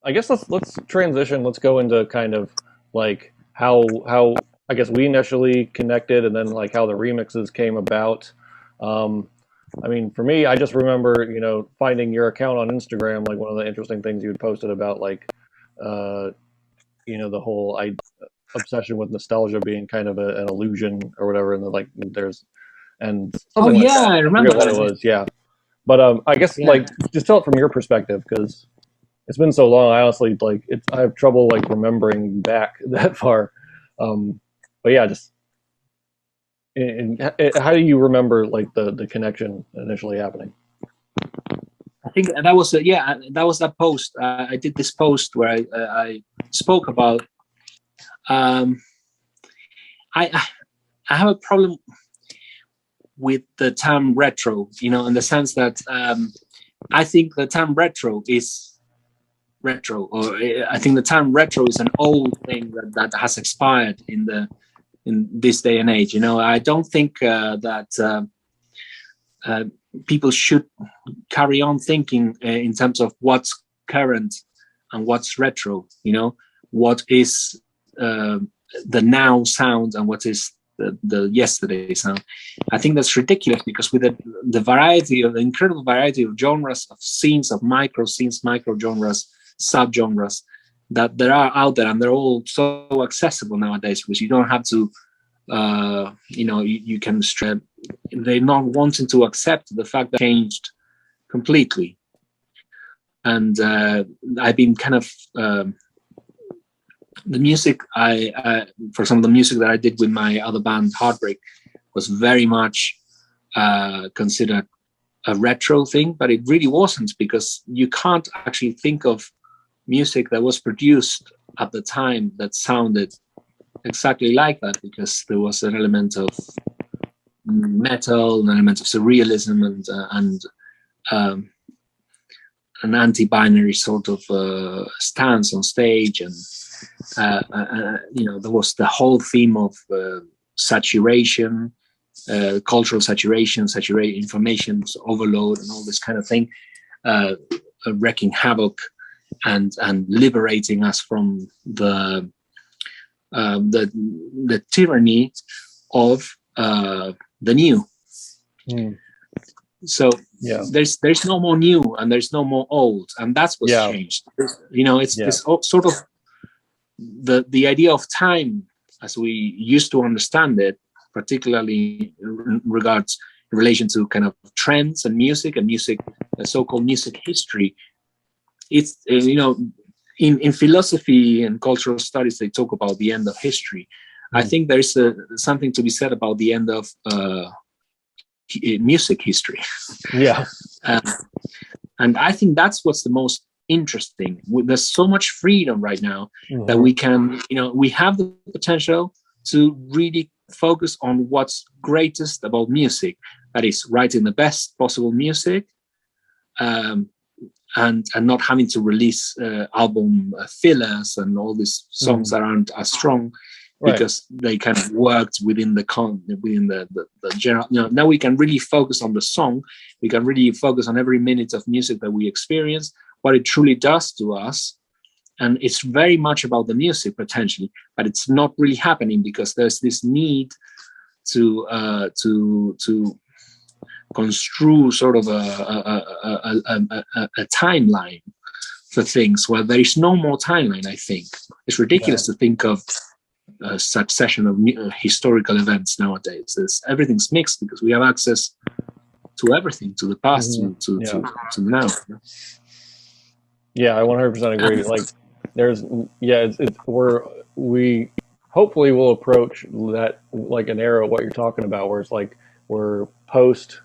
I guess let's transition. Let's go into kind of like how I guess we initially connected, and then like how the remixes came about. Um, I mean, for me, I just remember finding your account on Instagram. Like one of the interesting things you had posted about like uh, the whole obsession with nostalgia being kind of an illusion or whatever, and then, like there's and Oh something like yeah, that. I I remember forget what it that. was. Yeah, but I guess Yeah, like just tell it from your perspective because it's been so long. I honestly like I have trouble like remembering back that far. Um, but yeah, just how do you remember like the connection initially happening? I think that was that was that post. I did this post where I spoke about. Um, I I have a problem with the term retro, in the sense that I think the term retro is retro, or I think the term retro is an old thing that has expired in this day and age. I don't think that uh, people should carry on thinking in terms of what's current and what's retro. What is uh, the now sound and what is the yesterday sound. I think that's ridiculous because with the incredible variety of genres, of scenes, of micro scenes, micro genres, sub genres that there are out there, and they're all so accessible nowadays because you don't have to you can strip. They're not wanting to accept the fact that changed completely. And I've been kind of the music for some of the music that I did with my other band Heartbreak was very much considered a retro thing, but it really wasn't, because you can't actually think of music that was produced at the time that sounded exactly like that, because there was an element of metal, an element of surrealism, and an anti-binary sort of stance on stage, and there was the whole theme of saturation, cultural saturation, information overload, and all this kind of thing, wreaking havoc and liberating us from the tyranny of the new. Mm. So Yeah, there's no more new and there's no more old, and that's what's yeah, changed. It's yeah. this sort of the idea of time as we used to understand it, particularly in regards in relation to kind of trends and music so-called music history. It's in philosophy and cultural studies, they talk about the end of history. I think there's something to be said about the end of music history. Yeah. um, and I think that's what's the most interesting. There's so much freedom right now that we can, we have the potential to really focus on what's greatest about music. That is writing the best possible music, and not having to release album fillers and all these songs that aren't as strong, Right. because they kind of worked within the general. Now we can really focus on the song. We can really focus on every minute of music that we experience, what it truly does to us. And it's very much about the music potentially, but it's not really happening because there's this need to construe sort of a timeline for things where there is no more timeline. I think it's ridiculous to think of a succession of historical events nowadays. Everything's mixed because we have access to everything, to the past, to now. Yeah, I 100% agree. Like, there's, yeah, we hopefully will approach that, like an era of what you're talking about, where it's like we're post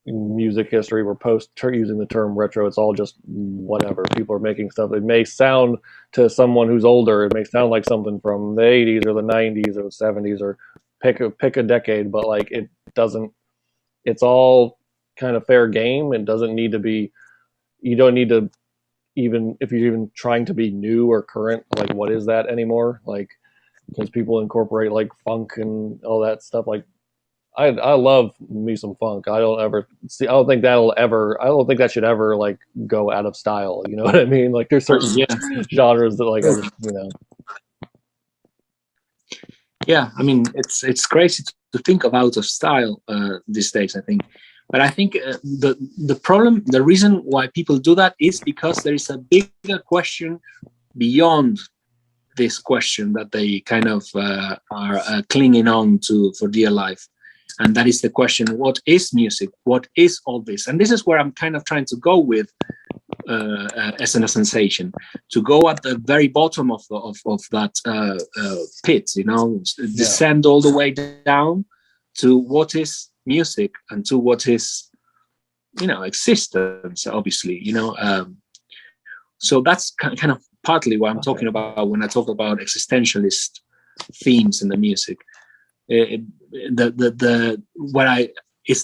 music history, we're post using the term retro. It's all just whatever. People are making stuff. It may sound to someone who's older, it may sound like something from the 80s or the 90s or the 70s, or pick a decade, but like it doesn't, it's all kind of fair game. It doesn't need to be, you don't need to, even if you're even trying to be new or current, like what is that anymore? Like, because people incorporate like funk and all that stuff. Like, I love me some funk. I don't ever see. I don't think that'll ever. I don't think that should ever like go out of style. You know what I mean? Like there's certain Yeah, genres that like I just yeah. I mean, it's crazy to think of out of style these days, I think. But I think the problem, the reason why people do that is because there is a bigger question beyond this question that they kind of are clinging on to for dear life. And that is the question, what is music? What is all this? And this is where I'm kind of trying to go with SNS Sensation, to go at the very bottom of that pit, you know, descend all the way down to what is music and to what is, you know, existence, obviously, you know. So that's kind of partly what I'm talking about when I talk about existentialist themes in the music. It's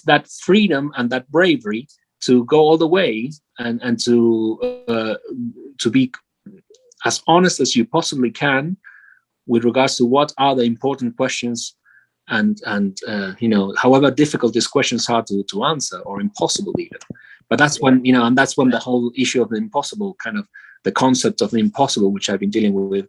that freedom and that bravery to go all the way and to be as honest as you possibly can with regards to what are the important questions, and you know, however difficult these questions are to answer, or impossible even. But that's when, you know, and that's when the whole issue of the impossible, kind of the concept of the impossible, which I've been dealing with,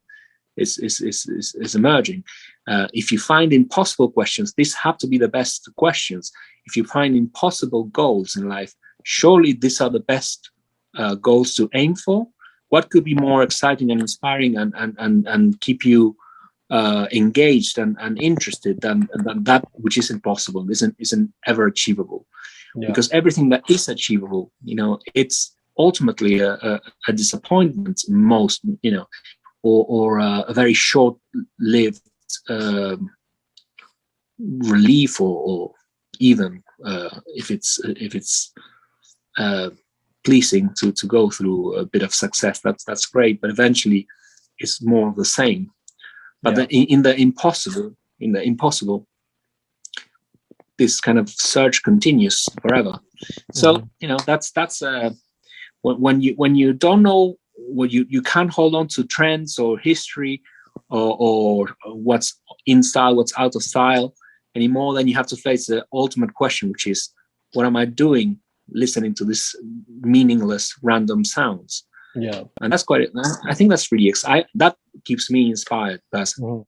is emerging. If you find impossible questions, these have to be the best questions. If you find impossible goals in life, surely these are the best goals to aim for. What could be more exciting and inspiring and keep you engaged and interested than that which is impossible, isn't ever achievable? Because everything that is achievable, you know, it's ultimately a disappointment, most, you know, or a very short-lived relief, or even if it's pleasing to go through a bit of success, that's great, but eventually it's more of the same. But in the impossible, this kind of search continues forever. So you know, that's when you don't know, when you can't hold on to trends or history or what's in style, what's out of style anymore, then you have to face the ultimate question, which is, what am I doing listening to this meaningless random sounds? And that's quite, I think that's really exciting. That keeps me inspired personally.